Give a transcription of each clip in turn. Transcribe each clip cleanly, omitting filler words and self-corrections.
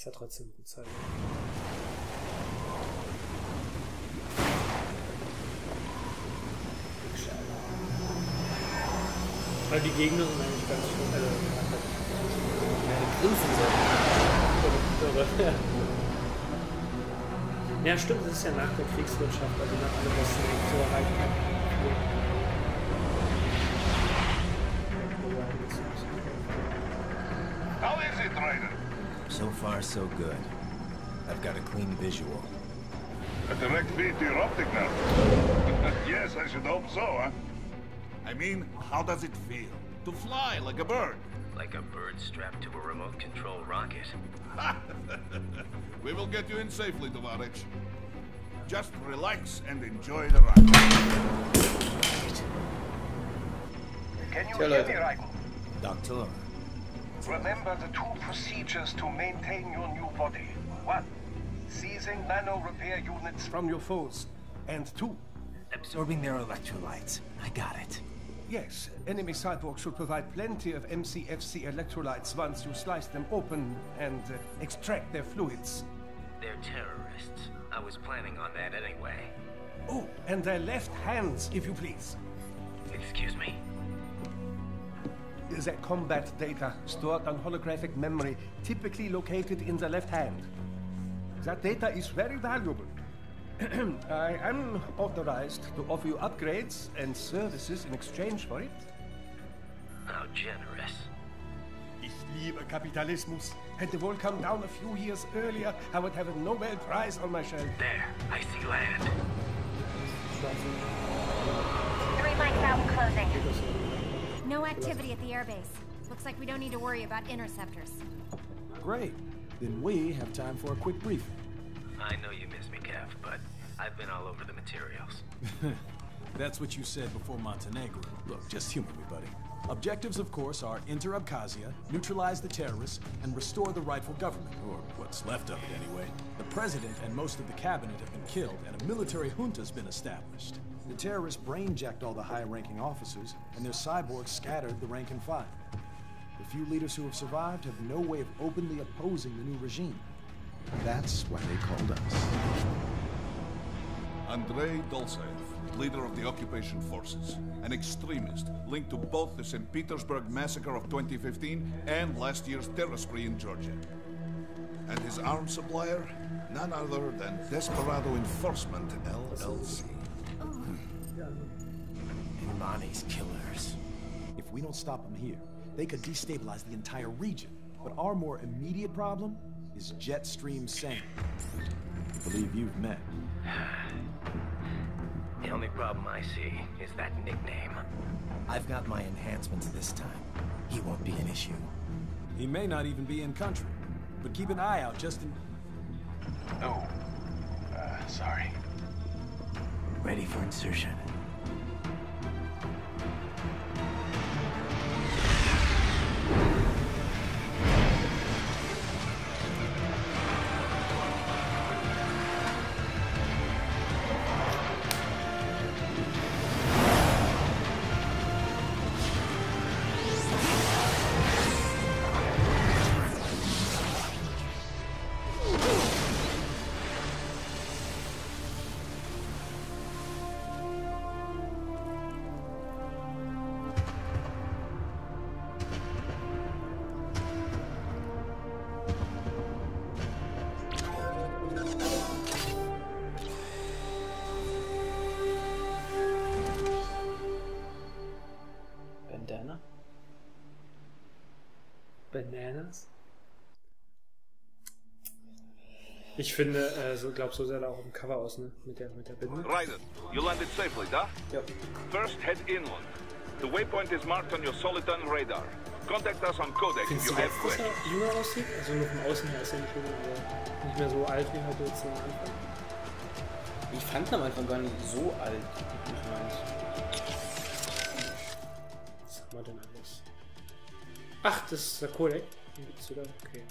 ja trotzdem gut sein. Weil die Gegner sind eigentlich ganz schön. Grinsen so. Ja, stimmt, das ist ja nach der Kriegswirtschaft, also nach allem, was so erreicht hat. How is it, Raiden? So far, so good. I've got a clean visual. A direct feed to your optic now. Yes, I should hope so, huh? I mean, how does it feel? To fly like a bird? Like a bird strapped to a remote control rocket. We will get you in safely, Tovarich. Just relax and enjoy the ride. Can you hear me, Raiden? Doctor. Remember the two procedures to maintain your new body. 1. Seizing nano repair units from your foes. And 2. Absorbing their electrolytes. I got it. Yes, enemy cyborgs should provide plenty of MCFC electrolytes once you slice them open and extract their fluids. They're terrorists. I was planning on that anyway. Oh, and their left hands, if you please. Excuse me? The combat data stored on holographic memory, typically located in the left hand. That data is very valuable. I am authorized to offer you upgrades and services in exchange for it. How generous. Ich liebe Kapitalismus. Had the wall come down a few years earlier, I would have a Nobel Prize on my shelf. There, I see land. 3 mics out and closing. No activity at the airbase. Looks like we don't need to worry about interceptors. Great. Then we have time for a quick briefing. I know you miss me, Kev, but I've been all over the materials. That's what you said before Montenegro. Look, just humor me, buddy. Objectives, of course, are enter Abkhazia, neutralize the terrorists, and restore the rightful government, or what's left of it anyway. The president and most of the cabinet have been killed, and a military junta's been established. The terrorists brain-jacked all the high-ranking officers, and their cyborgs scattered the rank and file. The few leaders who have survived have no way of openly opposing the new regime. That's why they called us. Andrei Dolzaev, leader of the occupation forces, an extremist linked to both the St. Petersburg massacre of 2015 and last year's terror spree in Georgia. And his arms supplier, none other than Desperado Enforcement, LLC. Imani's killers. If we don't stop them here, they could destabilize the entire region. But our more immediate problem is Jetstream Sam. I believe you've met. The only problem I see is that nickname. I've got my enhancements this time. He won't be an issue. He may not even be in country, but keep an eye out just in... Oh, sorry. Ready for insertion. Bananas. Ich finde, so sah er auch im Cover aus, ne? Mit der Binde. Raiden, you landed safely, da? Ja. First, head inland. The waypoint is marked on your Soliton radar. Contact us on Codec if you have Dass questions. er jünger aussieht? Also nur vom Außen her ist er nicht jünger, aber nicht mehr so alt wie halt jetzt am Anfang. Ich fand ihn am Anfang gar nicht so alt. Was haben wir denn alles? Ach, das ist der Codec. Okay.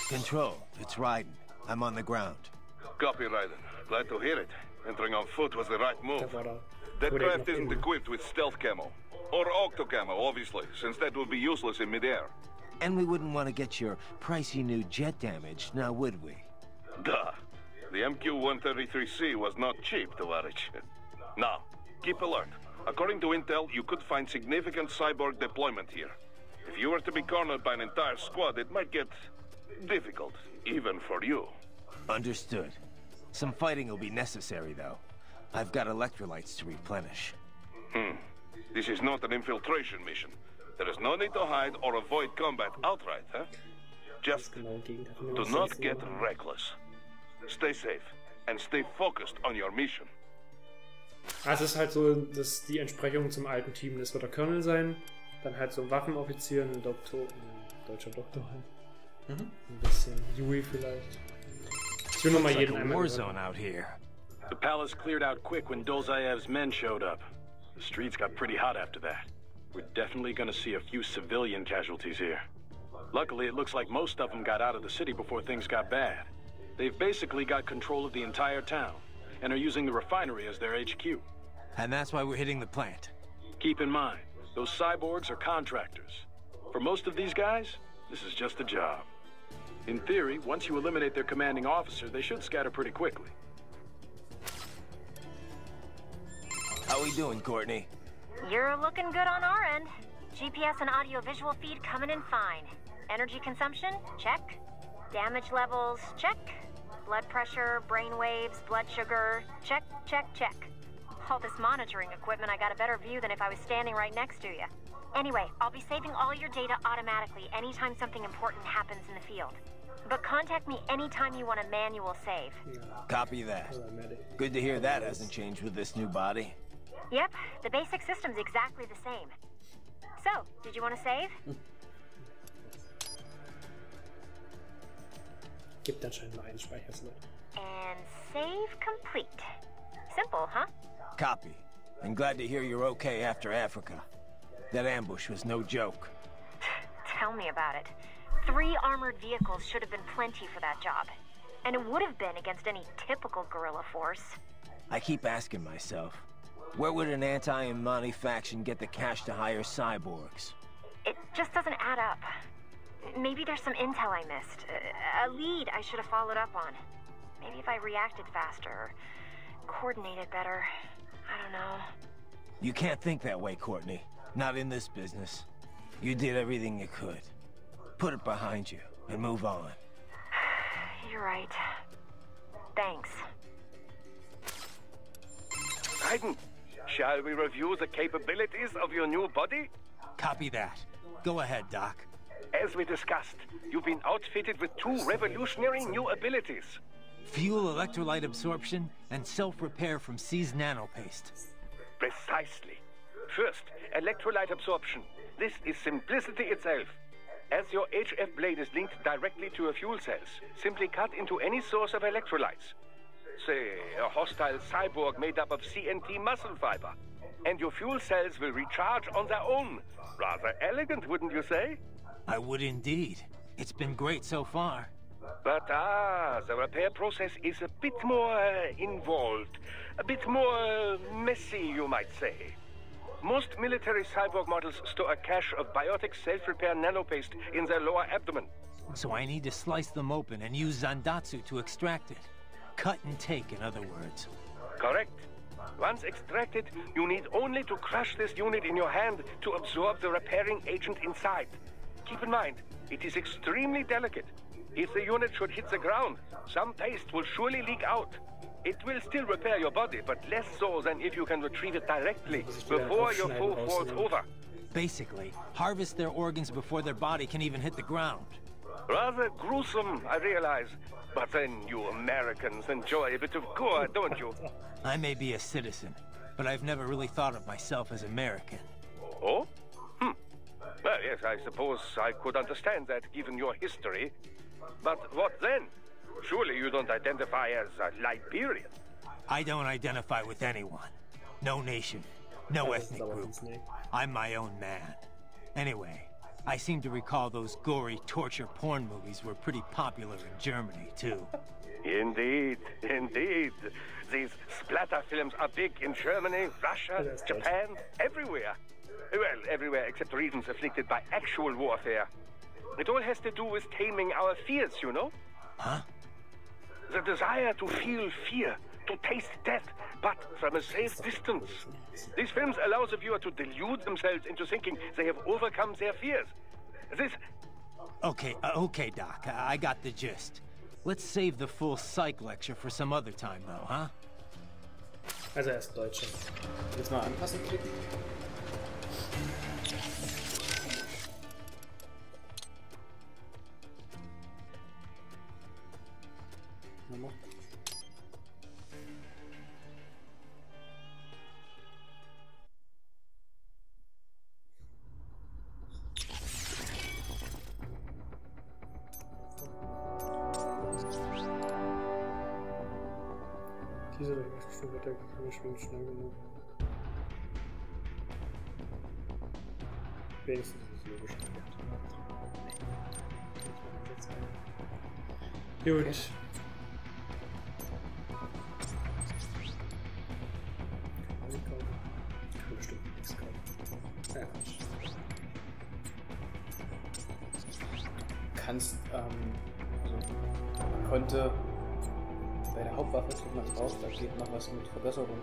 Control, it's Raiden. I'm on the ground. Copy, Raiden. Glad to hear it. Entering on foot was the right move. Da war da. That Codec craft noch isn't drin. equipped with stealth camo. Or octo camo, obviously, since that would be useless in midair. And we wouldn't want to get your pricey new jet damaged, now would we? Duh. The MQ-133C was not cheap, Tovarich. Now, keep alert. According to intel, you could find significant cyborg deployment here. If you were to be cornered by an entire squad, it might get difficult, even for you. Understood. Some fighting will be necessary, though. I've got electrolytes to replenish. This is not an infiltration mission. There is no need to hide or avoid combat outright, huh? Just do not get reckless. Stay safe and stay focused on your mission. Also es ist halt so, dass die Entsprechung zum alten Team, das wird der Colonel sein, dann halt so ein Waffenoffizier, ein Doktor, ein deutscher Doktor halt. Ein bisschen Yui vielleicht. Ich will nochmal jeden einmal Warzone out here. The palace cleared out quick when Dolzayev's men showed up. The streets got pretty hot after that. We're definitely gonna see a few civilian casualties here. Luckily, it looks like most of them got out of the city before things got bad. They've basically got control of the entire town, and are using the refinery as their HQ. And that's why we're hitting the plant. Keep in mind, those cyborgs are contractors. For most of these guys, this is just a job. In theory, once you eliminate their commanding officer, they should scatter pretty quickly. How we doing, Courtney? You're looking good on our end. GPS and audio-visual feed coming in fine. Energy consumption? Check. Damage levels? Check. Blood pressure, brain waves, blood sugar? Check, check, check. All this monitoring equipment, I got a better view than if I was standing right next to you. Anyway, I'll be saving all your data automatically anytime something important happens in the field. But contact me anytime you want a manual save. Copy that. Good to hear that hasn't changed with this new body. Yep, the basic system's exactly the same. So, did you want to save? Gibt anscheinend nur einen Speicherslot. And save complete. Simple, huh? Copy. And glad to hear you're okay after Africa. That ambush was no joke. Tell me about it. 3 armored vehicles should have been plenty for that job. And it would have been against any typical guerrilla force. I keep asking myself, where would an anti-Imani faction get the cash to hire cyborgs? It just doesn't add up. Maybe there's some intel I missed. A lead I should have followed up on. Maybe if I reacted faster, or coordinated better. I don't know. You can't think that way, Courtney. Not in this business. You did everything you could. Put it behind you and move on. You're right. Thanks. Raiden, shall we review the capabilities of your new body? Copy that. Go ahead, Doc. As we discussed, you've been outfitted with 2 revolutionary new abilities. Fuel electrolyte absorption and self-repair from seized nanopaste. Precisely. First, electrolyte absorption. This is simplicity itself. As your HF blade is linked directly to your fuel cells, simply cut into any source of electrolytes. Say, a hostile cyborg made up of CNT muscle fiber. And your fuel cells will recharge on their own. Rather elegant, wouldn't you say? I would indeed. It's been great so far. But the repair process is a bit more involved. A bit more messy, you might say. Most military cyborg models store a cache of biotic self-repair nanopaste in their lower abdomen. So I need to slice them open and use Zandatsu to extract it. Cut and take, in other words. Correct. Once extracted, you need only to crush this unit in your hand to absorb the repairing agent inside. Keep in mind, it is extremely delicate. If the unit should hit the ground, some paste will surely leak out. It will still repair your body, but less so than if you can retrieve it directly before your foe falls over. Basically, harvest their organs before their body can even hit the ground. Rather gruesome, I realize. But then you Americans enjoy a bit of gore, don't you? I may be a citizen, but I've never really thought of myself as American. Oh? Well, yes, I suppose I could understand that given your history. But what then? Surely you don't identify as a Liberian. I don't identify with anyone. No nation. No ethnic group. I'm my own man. Anyway, I seem to recall those gory torture porn movies were pretty popular in Germany, too. Indeed, indeed. These splatter films are big in Germany, Russia, Japan, everywhere. Well, everywhere except regions afflicted by actual warfare. It all has to do with taming our fears, you know? Huh? The desire to feel fear, to taste death, but from a safe distance. These films allow the viewer to delude themselves into thinking they have overcome their fears. This... Okay, okay, Doc. I got the gist. Let's save the full psych lecture for some other time, though, huh? Also erst Deutsche. Jetzt mal anpassen klicken. Nochmal. Diese Stufe wird der schwimmt schnell genug. Wenigstens ist es logisch. Gut. Okay. Kann bestimmt nichts kaufen. Ja, kannst, also man konnte bei der Hauptwaffe drückt man drauf, da geht noch was mit Verbesserung.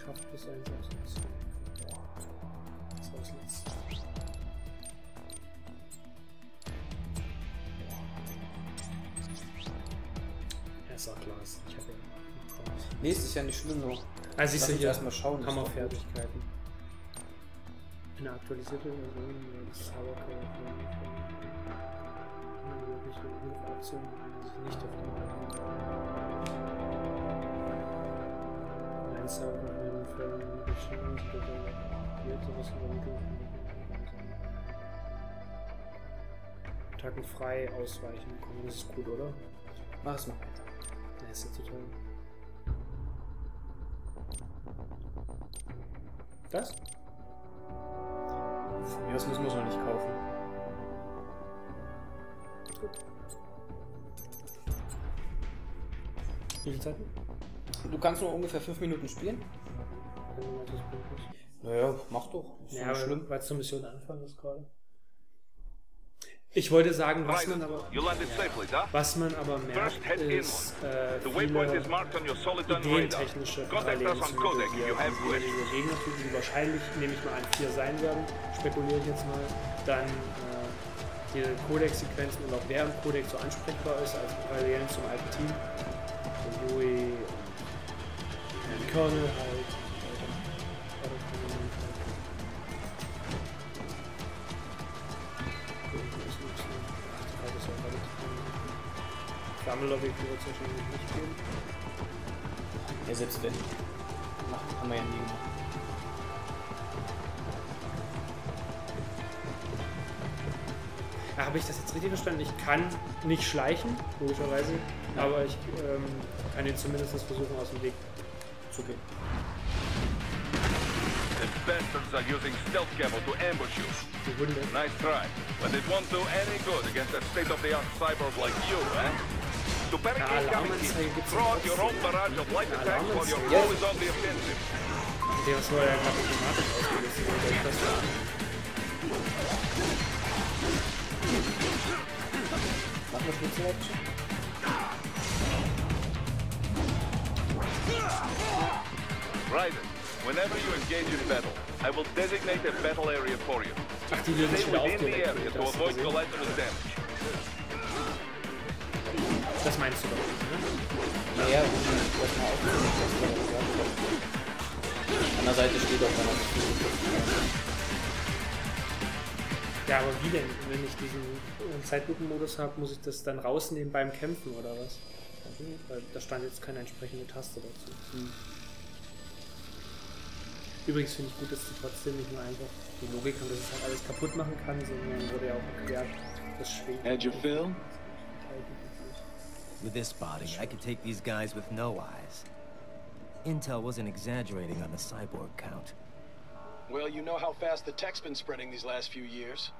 Kraft bis 1 aus. Das war's jetzt. Ja, ist auch klar. Ich habe ja. Nee, es ist ja nicht schlimm noch. Also ich hier erstmal schauen. Hammerfertigkeiten. Eine aktualisierte Version des Aktionen, die nicht auf den Server in den Fällen wird sowas Attacken frei ausweichen können. Das ist gut, oder? Mach es mal. Ja, ist ja total. Das? Von mir aus müssen wir es noch nicht kaufen. Gut. Wie viel Zeit? Du kannst nur ungefähr 5 Minuten spielen? Naja, mach doch. Ist ja, schlimm. Weil es zur Mission anfangen ist gerade. Ich wollte sagen, was man aber merkt, ist viele ideentechnische Parallelen zu Metal Gear. Also die Gegnertypen, die wahrscheinlich, nehme ich mal an, 4 sein werden, spekuliere ich jetzt mal, dann die Codex-Sequenzen und auch während Codex so ansprechbar ist, als Parallelen zum alten Team. So Yui, Colonel halt. Sammellobby wird es wahrscheinlich nicht geben. Ja, selbst wenn. Haben wir ja nie gemacht. Ja, habe ich das jetzt richtig verstanden? Ich kann nicht schleichen, logischerweise, ja. Aber ich kann ihn zumindest versuchen, aus dem Weg zu gehen. The bastards are using stealth camo to ambush you. Nice try, but it won't do any good against a state-of-the-art cyborg like you, eh? To barricade coming in, throw out your own barrage of light attacks while your foe is on the offensive. Der soll ja gerade automatisch ausgelöst werden. Mach mal Schnitzel-Action. Raiden, whenever you engage in battle, I will designate a battle area for you. Stay within the area to avoid collateral damage. Das meinst du doch nicht, ne? Naja, das mal aufnehmen. An der Seite steht auch dann. Ja, aber wie denn? Wenn ich diesen Zeitlupenmodus habe, muss ich das dann rausnehmen beim Kämpfen oder was? Weil da stand jetzt keine entsprechende Taste dazu. Übrigens finde ich gut, dass sie trotzdem nicht nur einfach die Logik haben, dass es halt alles kaputt machen kann, sondern wurde ja auch erklärt, das schwingt. Had you feel? With this body, I could take these guys with no eyes. Intel wasn't exaggerating on the cyborg count. Well, you know how fast the tech's been spreading these last few years.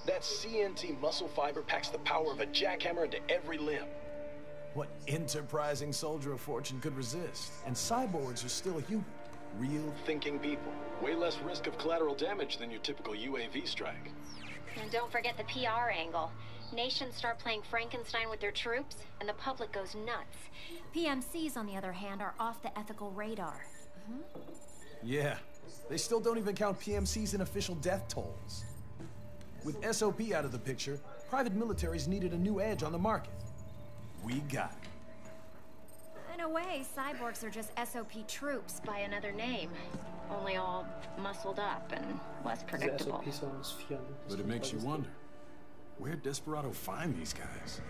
That CNT muscle fiber packs the power of a jackhammer into every limb. What enterprising soldier of fortune could resist? And cyborgs are still human. Real thinking people. Way less risk of collateral damage than your typical UAV strike. And don't forget the PR angle. Nations start playing Frankenstein with their troops, and the public goes nuts. PMCs, on the other hand, are off the ethical radar. Yeah, they still don't even count PMCs in official death tolls. With SOP out of the picture, private militaries needed a new edge on the market. We got it. In a way, cyborgs are just SOP troops by another name. Only all muscled up and less predictable. But it makes you wonder, where'd Desperado find these guys?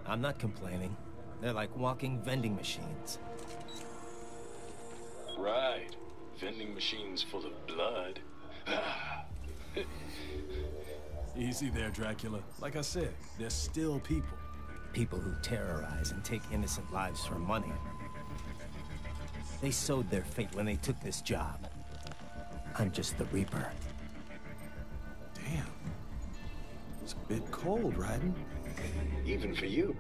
I'm not complaining. They're like walking vending machines. Right. Vending machines full of blood. Easy there, Dracula. Like I said, they're still people. People who terrorize and take innocent lives for money. They sowed their fate when they took this job. I'm just the Reaper. Damn. It's a bit cold, Raiden. Even for you.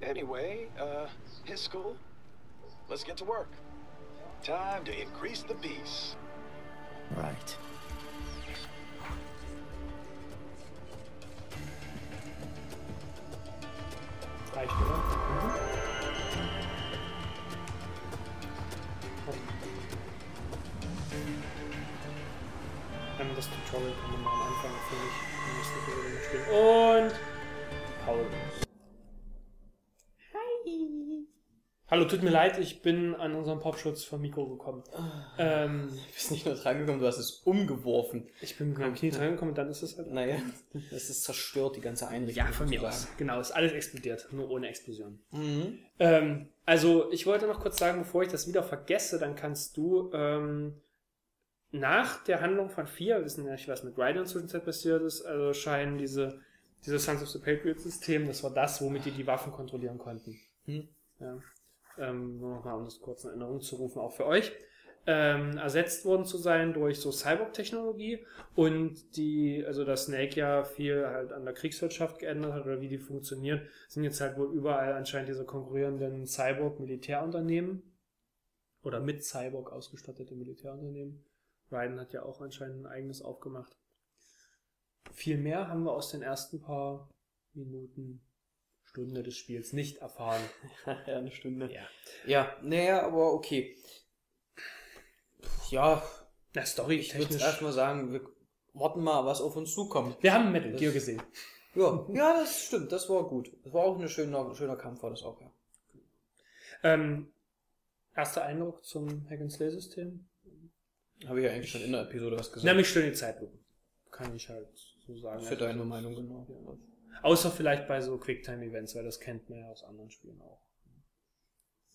Anyway, his school. Let's get to work. Time to increase the peace. Right. Reicht, oder? Das Tutorial kann man mal am Anfang, finde ich. Und Paul. Hi. Hallo, tut mir leid, ich bin an unserem Popschutz vom Mikro gekommen. Du bist nicht nur drangekommen, du hast es umgeworfen. Ich bin mit meinem Knie drangekommen und dann ist es halt... Naja, es ist zerstört, die ganze Einrichtung. Ja, von mir aus. Genau, ist alles explodiert, nur ohne Explosion. Mhm. Also, ich wollte noch kurz sagen, bevor ich das wieder vergesse, dann kannst du nach der Handlung von 4, wir wissen ja nicht, was mit Raiden in der Zwischenzeit passiert ist, also scheinen diese Sons of the Patriot System, das war das, womit die Waffen kontrollieren konnten. Ja. Nur nochmal, um das kurz in Erinnerung zu rufen, auch für euch, ersetzt worden zu sein durch so Cyborg-Technologie und also dass Snake ja viel halt an der Kriegswirtschaft geändert hat oder wie die funktionieren, sind jetzt halt wohl überall anscheinend diese konkurrierenden Cyborg-Militärunternehmen oder mit Cyborg ausgestattete Militärunternehmen. Raiden hat ja auch anscheinend ein eigenes aufgemacht. Viel mehr haben wir aus den ersten paar Minuten, Stunde des Spiels nicht erfahren. Ja, eine Stunde. Ja. Ja, naja, aber okay. Ja. Na, Story. Ich würde erstmal sagen, wir warten mal, was auf uns zukommt. Wir haben Metal Gear gesehen. Ja, ja, das stimmt, das war gut. Das war auch ein schöner Kampf, war das auch, ja. Erster Eindruck zum Hack-and-Slay-System? Habe ich ja eigentlich schon in der Episode was gesagt. Nämlich schön die Zeitlupen. Kann ich halt so sagen. Für deine Meinung, genau. Ja. Außer vielleicht bei so Quicktime-Events, weil das kennt man ja aus anderen Spielen auch.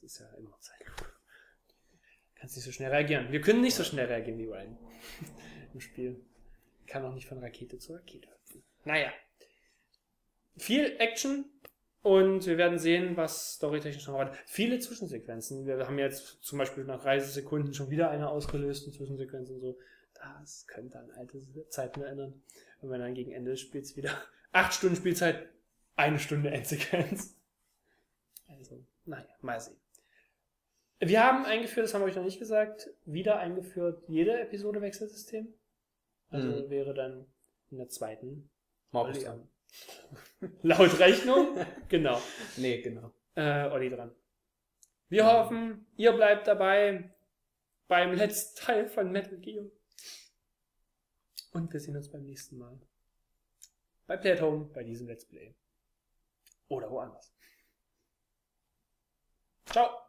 Das ist ja immer Zeitlupe. Kannst nicht so schnell reagieren. Wir können nicht so schnell reagieren wie Raiden im Spiel. Kann auch nicht von Rakete zu Rakete hüpfen. Naja. Viel Action und wir werden sehen, was storytechnisch noch weiter. Viele Zwischensequenzen. Wir haben jetzt zum Beispiel nach Reisesekunden schon wieder eine ausgelöst, eine Zwischensequenz und so. Das könnte an alte Zeiten erinnern. Wenn man dann gegen Ende des Spiels wieder 8 Stunden Spielzeit, 1 Stunde Endsequenz. Also, naja, mal sehen. Wir haben eingeführt, das haben wir euch noch nicht gesagt, wieder eingeführt, jede Episode Wechselsystem. Also wäre dann in der zweiten Olli dran. Laut Rechnung? Genau. Nee, genau. Olli dran. Wir hoffen, ihr bleibt dabei beim letzten Teil von Metal Gear. Und wir sehen uns beim nächsten Mal. Bei PlayatHome, bei diesem Let's Play. Oder woanders. Ciao!